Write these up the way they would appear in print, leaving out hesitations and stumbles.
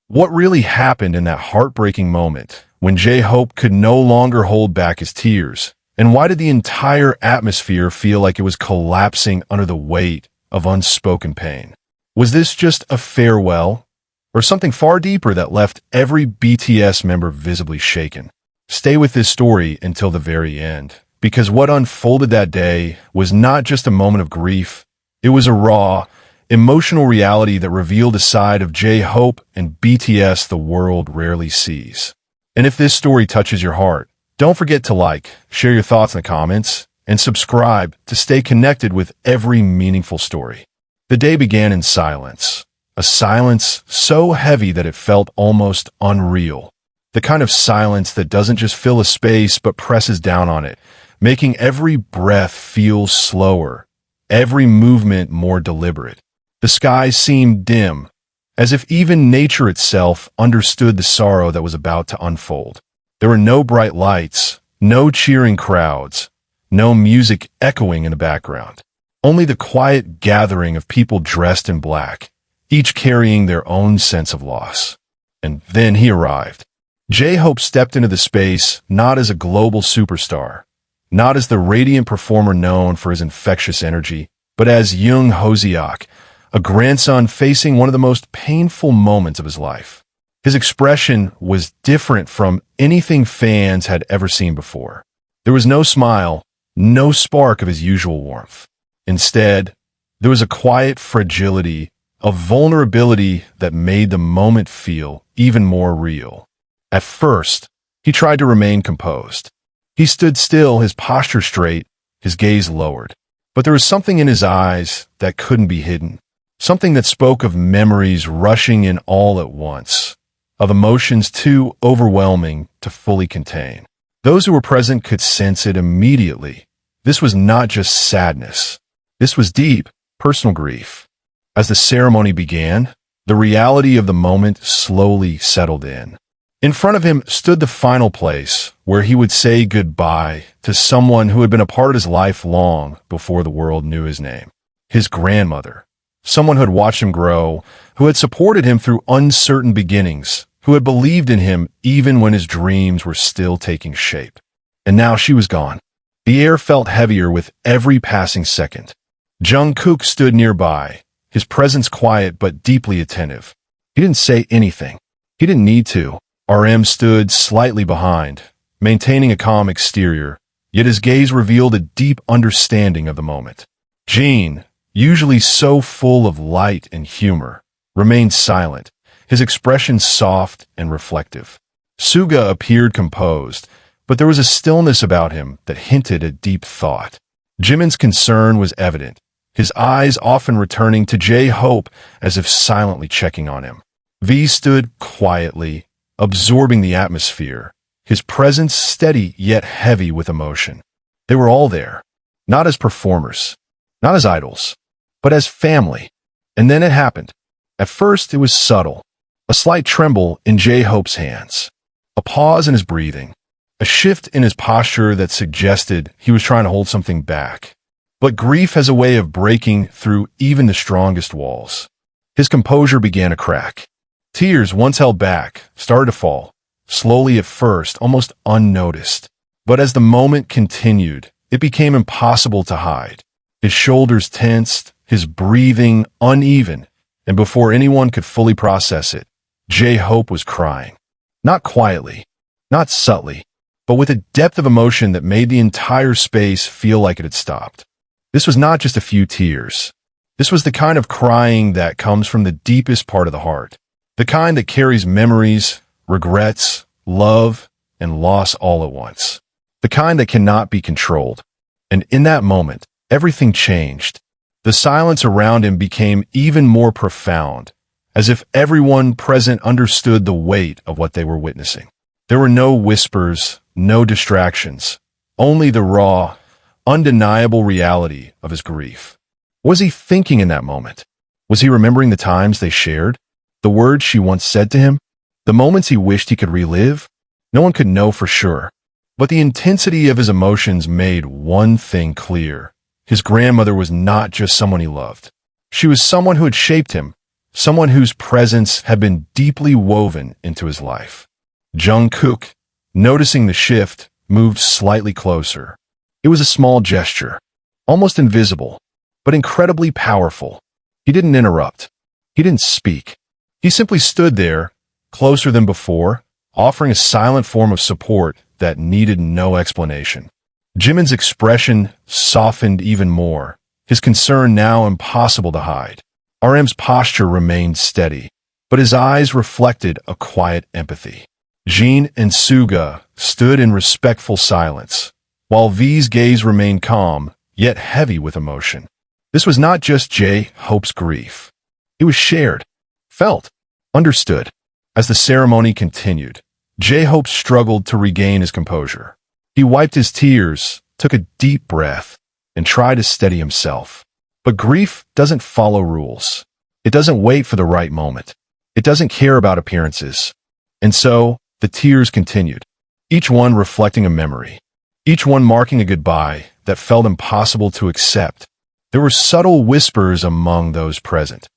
What really happened in that heartbreaking moment when J-Hope could no longer hold back his tears? And why did the entire atmosphere feel like it was collapsing under the weight of unspoken pain? Was this just a farewell, or something far deeper that left every BTS member visibly shaken? Stay with this story until the very end, because what unfolded that day was not just a moment of grief. It was a raw, emotional reality that revealed a side of J-Hope and BTS the world rarely sees. And if this story touches your heart, don't forget to like, share your thoughts in the comments, and subscribe to stay connected with every meaningful story. The day began in silence, a silence so heavy that it felt almost unreal. The kind of silence that doesn't just fill a space but presses down on it, making every breath feel slower, every movement more deliberate. The sky seemed dim, as if even nature itself understood the sorrow that was about to unfold. There were no bright lights, no cheering crowds, no music echoing in the background. Only the quiet gathering of people dressed in black, each carrying their own sense of loss. And then he arrived. J-Hope stepped into the space not as a global superstar, not as the radiant performer known for his infectious energy, but as Jung Hoseok, a grandson facing one of the most painful moments of his life. His expression was different from anything fans had ever seen before. There was no smile, no spark of his usual warmth. Instead, there was a quiet fragility, a vulnerability that made the moment feel even more real. At first, he tried to remain composed. He stood still, his posture straight, his gaze lowered. But there was something in his eyes that couldn't be hidden. Something that spoke of memories rushing in all at once, of emotions too overwhelming to fully contain. Those who were present could sense it immediately. This was not just sadness. This was deep, personal grief. As the ceremony began, the reality of the moment slowly settled in. In front of him stood the final place where he would say goodbye to someone who had been a part of his life long before the world knew his name. His grandmother. Someone who had watched him grow, who had supported him through uncertain beginnings, who had believed in him even when his dreams were still taking shape. And now she was gone. The air felt heavier with every passing second. Jungkook stood nearby, his presence quiet but deeply attentive. He didn't say anything. He didn't need to. RM stood slightly behind, maintaining a calm exterior, yet his gaze revealed a deep understanding of the moment. Jin, usually so full of light and humor, remained silent, his expression soft and reflective. Suga appeared composed, but there was a stillness about him that hinted at deep thought. Jimin's concern was evident, his eyes often returning to J-Hope as if silently checking on him. V stood quietly, absorbing the atmosphere, his presence steady yet heavy with emotion. They were all there, not as performers, not as idols, but as family. And then it happened. At first, it was subtle, a slight tremble in J-Hope's hands, a pause in his breathing, a shift in his posture that suggested he was trying to hold something back. But grief has a way of breaking through even the strongest walls. His composure began to crack. Tears, once held back, started to fall, slowly at first, almost unnoticed. But as the moment continued, it became impossible to hide. His shoulders tensed, his breathing uneven, and before anyone could fully process it, J-Hope was crying. Not quietly, not subtly, but with a depth of emotion that made the entire space feel like it had stopped. This was not just a few tears. This was the kind of crying that comes from the deepest part of the heart. The kind that carries memories, regrets, love, and loss all at once. The kind that cannot be controlled. And in that moment, everything changed. The silence around him became even more profound, as if everyone present understood the weight of what they were witnessing. There were no whispers, no distractions, only the raw, undeniable reality of his grief. What was he thinking in that moment? Was he remembering the times they shared? The words she once said to him? The moments he wished he could relive? No one could know for sure. But the intensity of his emotions made one thing clear. His grandmother was not just someone he loved. She was someone who had shaped him, someone whose presence had been deeply woven into his life. Jungkook, noticing the shift, moved slightly closer. It was a small gesture, almost invisible, but incredibly powerful. He didn't interrupt. He didn't speak. He simply stood there, closer than before, offering a silent form of support that needed no explanation. Jimin's expression softened even more, his concern now impossible to hide. RM's posture remained steady, but his eyes reflected a quiet empathy. Jin and Suga stood in respectful silence, while V's gaze remained calm, yet heavy with emotion. This was not just JHope's grief. It was shared, felt, understood. As the ceremony continued, JHope struggled to regain his composure. He wiped his tears, took a deep breath, and tried to steady himself. But grief doesn't follow rules. It doesn't wait for the right moment. It doesn't care about appearances. And so, the tears continued, each one reflecting a memory, each one marking a goodbye that felt impossible to accept. There were subtle whispers among those present,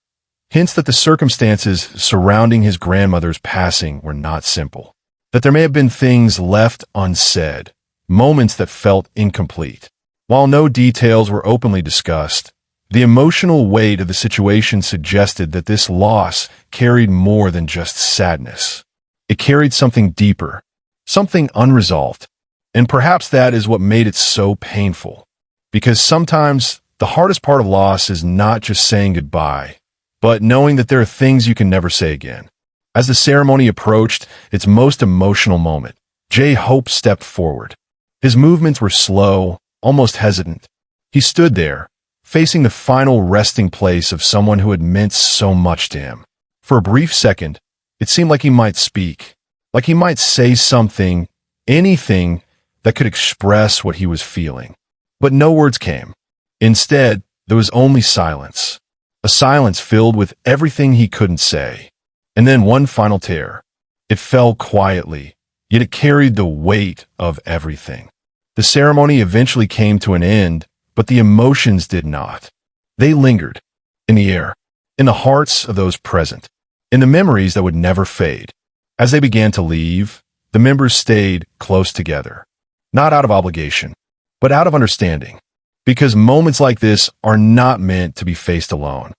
hints that the circumstances surrounding his grandmother's passing were not simple, that there may have been things left unsaid, moments that felt incomplete. While no details were openly discussed, the emotional weight of the situation suggested that this loss carried more than just sadness. It carried something deeper, something unresolved. And perhaps that is what made it so painful. Because sometimes the hardest part of loss is not just saying goodbye, but knowing that there are things you can never say again. As the ceremony approached its most emotional moment, JHope stepped forward. His movements were slow, almost hesitant. He stood there, facing the final resting place of someone who had meant so much to him. For a brief second, it seemed like he might speak, like he might say something, anything that could express what he was feeling. But no words came. Instead, there was only silence. A silence filled with everything he couldn't say. And then one final tear. It fell quietly, yet it carried the weight of everything. The ceremony eventually came to an end, but the emotions did not. They lingered, in the air, in the hearts of those present, in the memories that would never fade. As they began to leave, the members stayed close together, not out of obligation, but out of understanding. Because moments like this are not meant to be faced alone.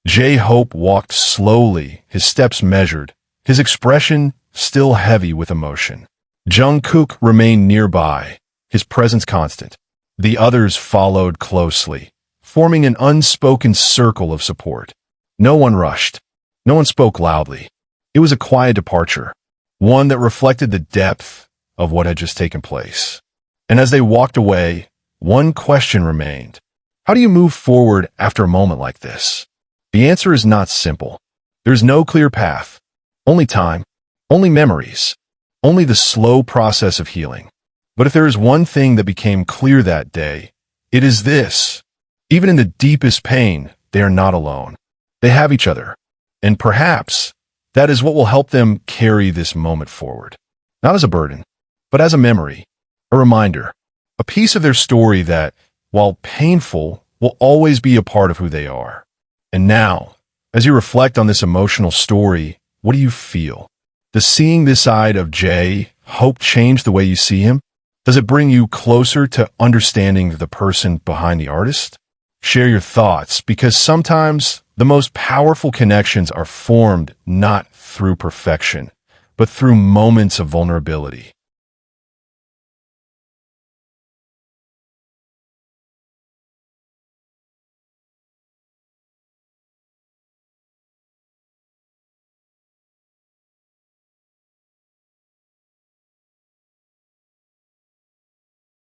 JHope walked slowly, his steps measured, his expression still heavy with emotion. Jungkook remained nearby, his presence constant. The others followed closely, forming an unspoken circle of support. No one rushed. No one spoke loudly. It was a quiet departure, one that reflected the depth of what had just taken place. And as they walked away, one question remained. How do you move forward after a moment like this? The answer is not simple. There's no clear path. Only time. Only memories. Only the slow process of healing. But if there is one thing that became clear that day, it is this. Even in the deepest pain, they are not alone. They have each other. And perhaps that is what will help them carry this moment forward. Not as a burden, but as a memory, a reminder, a piece of their story that, while painful, will always be a part of who they are. And now, as you reflect on this emotional story, what do you feel? Does seeing this side of JHope change the way you see him? Does it bring you closer to understanding the person behind the artist? Share your thoughts, because sometimes the most powerful connections are formed not through perfection, but through moments of vulnerability.